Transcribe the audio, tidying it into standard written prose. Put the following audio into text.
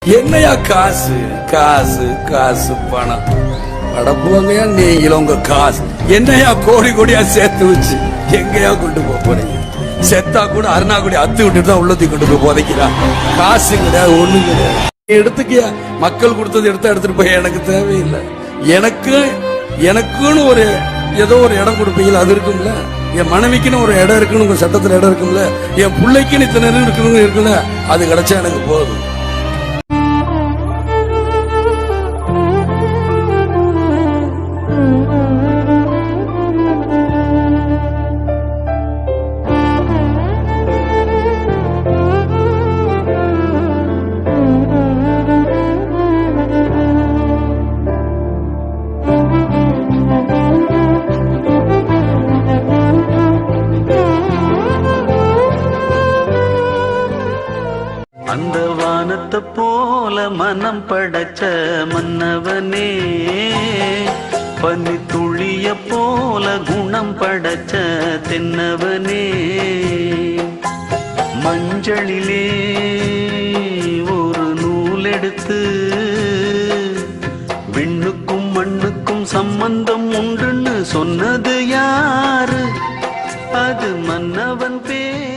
என்னையா காசு காசு காசு பணம் அடப்புவாங்கயா நீங்களும் உங்க காசு என்னையா கோடி கோடியா சேர்த்து வச்சு எங்கயா கொண்டு போறீங்க? செத்தா கூட அருணா கூட அத்து விட்டு தான் உள்ளத்துக்கு கொண்டு போய் புதைக்கிறான். காசு கிடையாது, ஒண்ணு கிடையாது. எடுத்துக்கியா மக்கள் கொடுத்தது எடுத்துட்டு போய் எனக்கு தேவையில்லை. எனக்குன்னு ஒரு ஏதோ ஒரு இடம் கொடுப்பீங்களா? அது இருக்கும்ல. என் மனைவிக்குன்னு ஒரு இடம் இருக்குன்னு உங்க சட்டத்துல இடம் இருக்கும்ல. என் பிள்ளைக்குன்னு இத்தனை இருக்கணும் இருக்குல்ல. அது கிடைச்சா எனக்கு போதும். அந்த வானத்தை போல மனம் படைச்ச மன்னவனே, பனி துளிய போல குணம் படைச்ச தென்னவனே, மஞ்சளிலே ஒரு நூல் எடுத்து விண்ணுக்கும் மண்ணுக்கும் சம்பந்தம் உண்டுன்னு சொன்னது யாரு? அது மன்னவன் பேர்.